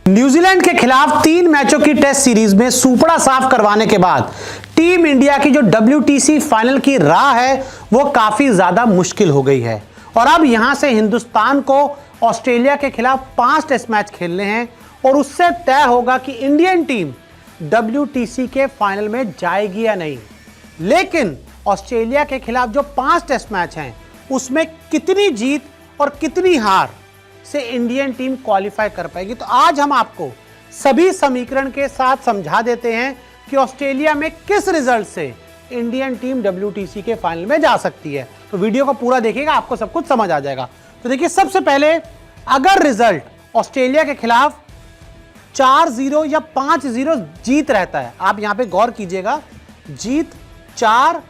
New Zealand के खिलाफ 3 मैचों की टेस्ट सीरीज में सूपड़ा साफ करवाने के बाद टीम इंडिया की जो WTC फाइनल की राह है वो काफी ज्यादा मुश्किल हो गई है और अब यहां से हिंदुस्तान को ऑस्ट्रेलिया के खिलाफ 5 टेस्ट मैच खेलने हैं और उससे तय होगा कि इंडियन टीम WTC के फाइनल में जाएगी या नहीं। लेकिन ऑस्ट्रेलिया के खिलाफ जो 5 टेस्ट मैच हैं उसमें कितनी जीत और कितनी हार से इंडियन टीम क्वालिफाई कर पाएगी। तो आज हम आपको सभी समीकरण के साथ समझा देते हैं कि ऑस्ट्रेलिया में किस रिजल्ट से इंडियन टीम WTC के फाइनल में जा सकती है। तो वीडियो को पूरा देखिएगा, आपको सब कुछ समझ आ जाएगा। तो देखिए, सबसे पहले अगर रिजल्ट ऑस्ट्रेलिया के खिलाफ 4-0 या 5-0 जीत रहता है, आप यहां पे गौर कीजिएगा, जीत 4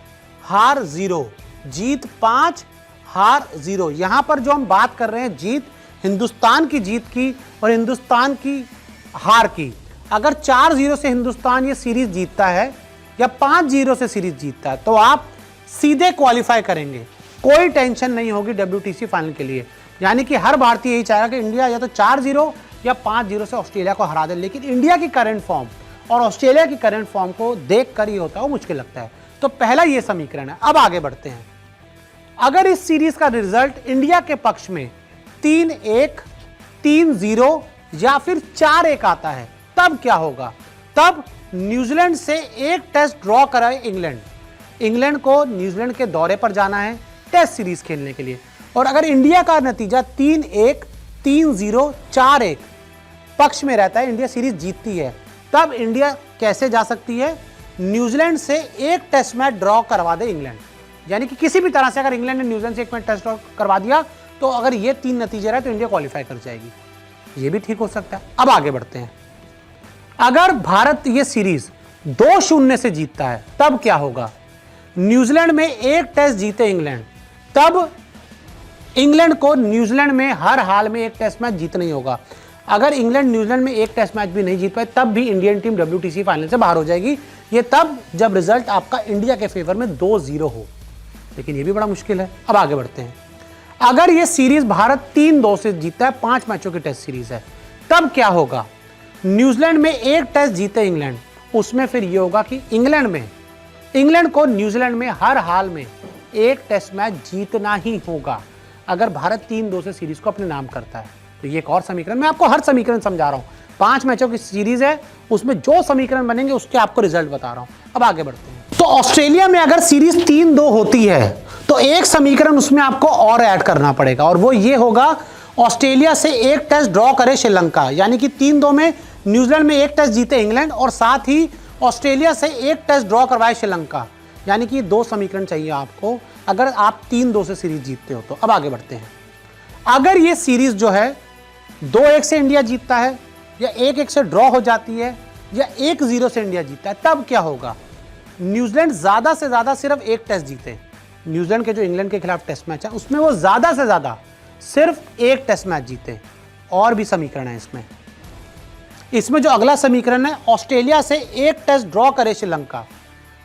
हार 0, जीत 5 हार 0। यहां पर जो हम बात कर रहे हैं जीत हिंदुस्तान की जीत की और हिंदुस्तान की हार की। अगर 4-0 से हिंदुस्तान ये सीरीज जीतता है या 5-0 से सीरीज जीतता है तो आप सीधे क्वालिफाई करेंगे, कोई टेंशन नहीं होगी WTC फाइनल के लिए। यानी कि हर भारतीय यही चाहेगा कि इंडिया या तो 4-0 या 5-0 से ऑस्ट्रेलिया को हरा दे। लेकिन इंडिया की करंट फॉर्म और ऑस्ट्रेलिया की करंट फॉर्म को देखकर ही होता है वो मुश्किल लगता है। तो पहला ये समीकरण है। अब आगे बढ़ते हैं। अगर इस सीरीज का रिजल्ट इंडिया के पक्ष में 3-1, 3-0 या फिर 4-1 आता है तब क्या होगा? तब न्यूजीलैंड से एक टेस्ट ड्रॉ कराए इंग्लैंड को न्यूजीलैंड के दौरे पर जाना है टेस्ट सीरीज खेलने के लिए। और अगर इंडिया का नतीजा 3-1, 3-0, 4-1 पक्ष में रहता है, इंडिया सीरीज जीतती है, तब इंडिया कैसे जा सकती है? न्यूजीलैंड से एक टेस्ट मैच ड्रॉ करवा दे इंग्लैंड। यानी कि किसी भी तरह से अगर इंग्लैंड ने न्यूजीलैंड से एक मैच टेस्ट ड्रॉ करवा दिया तो अगर ये 3 नतीजे रहे तो इंडिया क्वालिफाई कर जाएगी। ये भी ठीक हो सकता है। अब आगे बढ़ते हैं। अगर भारत ये सीरीज 2-0 से जीतता है तब क्या होगा? न्यूजीलैंड में एक टेस्ट जीते इंग्लैंड, तब इंग्लैंड को न्यूजीलैंड में हर हाल में एक टेस्ट मैच जीतना ही होगा। अगर इंग्लैंड न्यूजीलैंड में एक टेस्ट मैच भी नहीं जीत पाए तब भी इंडियन टीम WTC फाइनल से बाहर हो जाएगी। ये तब जब रिजल्ट आपका इंडिया के फेवर में 2-0 हो। लेकिन ये भी बड़ा मुश्किल है। अब आगे बढ़ते हैं। अगर ये सीरीज भारत 3-2 से जीतता है, 5 मैचों की टेस्ट सीरीज है, तब क्या होगा? न्यूजीलैंड में एक टेस्ट जीते इंग्लैंड, उसमें फिर ये होगा कि इंग्लैंड को न्यूजीलैंड में हर हाल में एक टेस्ट मैच जीतना ही होगा अगर भारत 3-2 से सीरीज को अपने नाम करता है। तो ये एक और समीकरण, मैं आपको हर समीकरण समझा रहा हूं। 5 मैचों की सीरीज है, उसमें जो समीकरण बनेंगे उसके आपको रिजल्ट बता रहा हूं। अब आगे बढ़ते हैं। तो ऑस्ट्रेलिया में अगर सीरीज 3-2 होती है तो एक समीकरण उसमें आपको और ऐड करना पड़ेगा और वो ये होगा, ऑस्ट्रेलिया से एक टेस्ट ड्रॉ करे श्रीलंका। यानी कि 3-2 में न्यूजीलैंड में एक टेस्ट जीते इंग्लैंड और साथ ही ऑस्ट्रेलिया से एक टेस्ट ड्रॉ करवाए श्रीलंका। यानी कि 2 समीकरण चाहिए आपको अगर आप 3-2 से सीरीज जीतते हो तो। अब आगे बढ़ते हैं। अगर ये सीरीज जो है 2-1 से इंडिया जीतता है या 1-1 से ड्रॉ हो जाती है या 1-0 से इंडिया जीतता है, तब क्या होगा? न्यूजीलैंड ज्यादा से ज्यादा सिर्फ एक टेस्ट जीते। न्यूजीलैंड के जो इंग्लैंड के खिलाफ टेस्ट मैच है उसमें वो ज्यादा से ज्यादा सिर्फ एक टेस्ट मैच जीते। और भी समीकरण है इसमें जो अगला समीकरण है, ऑस्ट्रेलिया से एक टेस्ट ड्रॉ करे श्रीलंका।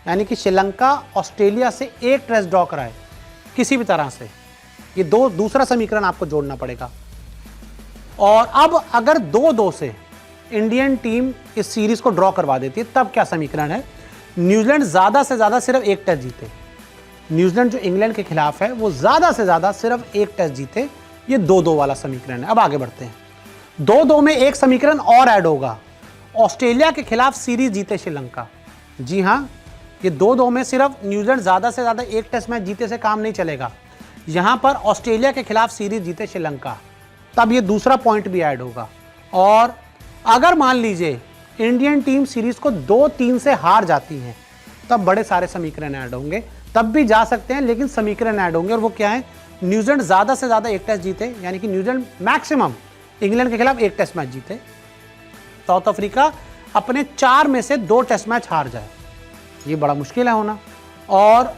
यानी कि श्रीलंका ऑस्ट्रेलिया से एक टेस्ट ड्रॉ कराए किसी भी तरह से। ये दूसरा समीकरण आपको जोड़ना पड़ेगा। और अब अगर 2-2 से इंडियन टीम इस सीरीज को ड्रॉ करवा देती है तब क्या समीकरण है? न्यूजीलैंड ज्यादा से ज्यादा सिर्फ एक टेस्ट जीते। न्यूजीलैंड जो इंग्लैंड के खिलाफ है वो ज्यादा से ज्यादा सिर्फ एक टेस्ट जीते। ये 2-2 वाला समीकरण है। अब आगे बढ़ते हैं। 2-2 में एक समीकरण और ऐड होगा, ऑस्ट्रेलिया के खिलाफ सीरीज जीते श्रीलंका। जी हाँ, ये 2-2 में सिर्फ न्यूजीलैंड ज्यादा से ज्यादा एक टेस्ट मैच जीते से काम नहीं चलेगा। यहां पर ऑस्ट्रेलिया के खिलाफ सीरीज जीते श्रीलंका, तब ये दूसरा पॉइंट भी ऐड होगा। और अगर मान लीजिए इंडियन टीम सीरीज को 2-3 से हार जाती है तब बड़े सारे समीकरण ऐड होंगे, तब भी जा सकते हैं लेकिन समीकरण ऐड होंगे। और वो क्या है? न्यूजीलैंड ज्यादा से ज्यादा एक टेस्ट जीते, यानी कि न्यूजीलैंड मैक्सिमम इंग्लैंड के खिलाफ एक टेस्ट मैच जीते। साउथ अफ्रीका अपने 4 में से 2 टेस्ट मैच हार जाए, ये बड़ा मुश्किल है होना। और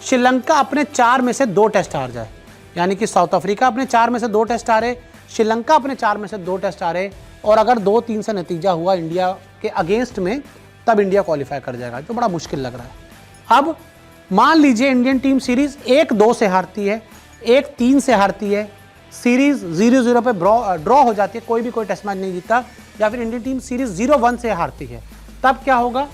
श्रीलंका अपने 4 में से 2 टेस्ट हार जाए, यानी कि साउथ अफ्रीका अपने 4 में से 2 टेस्ट हारे, श्रीलंका अपने 4 में से 2 टेस्ट हारे, और अगर 2-3 से नतीजा हुआ इंडिया के अगेंस्ट में तब इंडिया क्वालिफाई कर जाएगा। तो बड़ा मुश्किल लग रहा है। अब मान लीजिए इंडियन टीम सीरीज 1-2 से हारती है, 1-3 से हारती है सीरीज 0-0 पे ड्रॉ हो जाती है, कोई टेस्ट मैच नहीं जीतता, या फिर इंडियन टीम सीरीज 0-1 से हारती है, तब क्या होगा?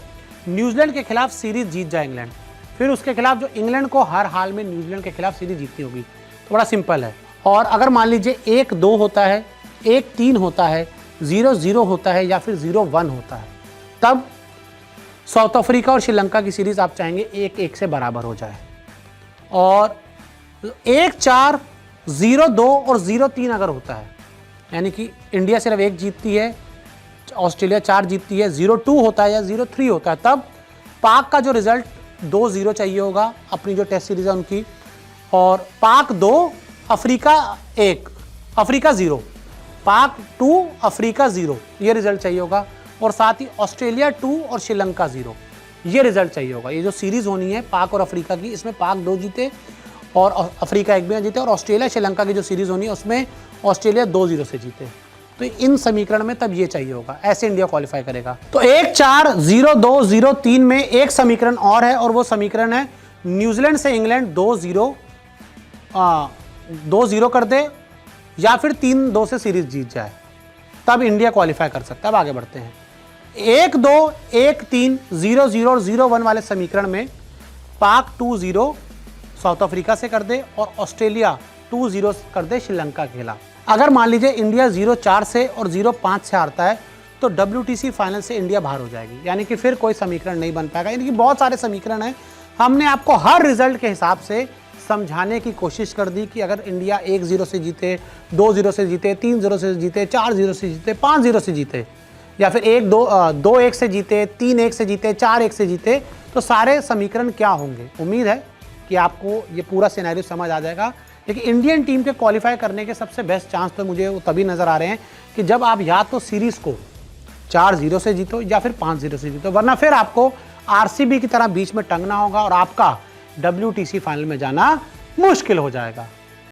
न्यूजीलैंड के खिलाफ सीरीज जीत जाए इंग्लैंड, फिर उसके खिलाफ जो इंग्लैंड को हर हाल में न्यूजीलैंड के खिलाफ सीरीज जीतनी होगी। तो बड़ा सिंपल है। और अगर मान लीजिए 1-2 होता है, 1-3 होता है, 0-0 होता है या फिर 0-1 होता है, तब साउथ अफ्रीका और श्रीलंका की सीरीज आप चाहेंगे 1-1 से बराबर हो जाए। और 1-4, 0-2 और 0-3 अगर होता है, यानी कि इंडिया सिर्फ 1 जीतती है, ऑस्ट्रेलिया 4 जीतती है, 0-2 होता है या 0-3 होता है, तब पाक का जो रिजल्ट 2-0 चाहिए होगा अपनी जो टेस्ट सीरीज है उनकी, और पाक 2 अफ्रीका 1, अफ्रीका 0, पाक 2 अफ्रीका 0, ये रिजल्ट चाहिए होगा। और साथ ही ऑस्ट्रेलिया 2 और श्रीलंका 0, ये रिजल्ट चाहिए होगा। ये जो सीरीज होनी है पाक और अफ्रीका की, इसमें पाक 2 जीते और अफ्रीका 1 भी ना जीते, और ऑस्ट्रेलिया श्रीलंका की जो सीरीज होनी है उसमें ऑस्ट्रेलिया 2-0 से जीते। तो इन समीकरण में तब ये चाहिए होगा, ऐसे इंडिया क्वालिफाई करेगा। तो 1-4, 0-2, 0-3 में एक समीकरण और है, और वो समीकरण है न्यूजीलैंड से इंग्लैंड 2-0 कर दे या फिर 3-2 से सीरीज जीत जाए, तब इंडिया क्वालिफाई कर सकता है। अब आगे बढ़ते हैं। 1-2, 1-3, 0-0 और 0-1 वाले समीकरण में पाक 2-0 साउथ अफ्रीका से कर दे और ऑस्ट्रेलिया 2-0 कर दे श्रीलंका के खिलाफ। अगर मान लीजिए इंडिया 0-4 से और 0-5 से हारता है, तो WTC फाइनल से इंडिया बाहर हो जाएगी, यानी कि फिर कोई समीकरण नहीं बन पाएगा। यानी कि बहुत सारे समीकरण हैं, हमने आपको हर रिजल्ट के हिसाब से समझाने की कोशिश कर दी कि अगर इंडिया 1-0 से जीते, 2-0 से जीते, 3-0 से जीते, 4-0 से जीते, 5-0 से जीते, या फिर 2-1 से जीते, 3-1 से जीते, 4-1 से जीते, तो सारे समीकरण क्या होंगे। उम्मीद है कि आपको ये पूरा सिनेरियो समझ आ जाएगा। लेकिन इंडियन टीम के क्वालिफाई करने के सबसे बेस्ट चांस तो मुझे वो तभी नज़र आ रहे हैं कि जब आप या तो सीरीज़ को 4-0 से जीतो या फिर 5-0 से जीतो, वरना फिर आपको RCB की तरह बीच में टंगना होगा और आपका WTC फाइनल में जाना मुश्किल हो जाएगा।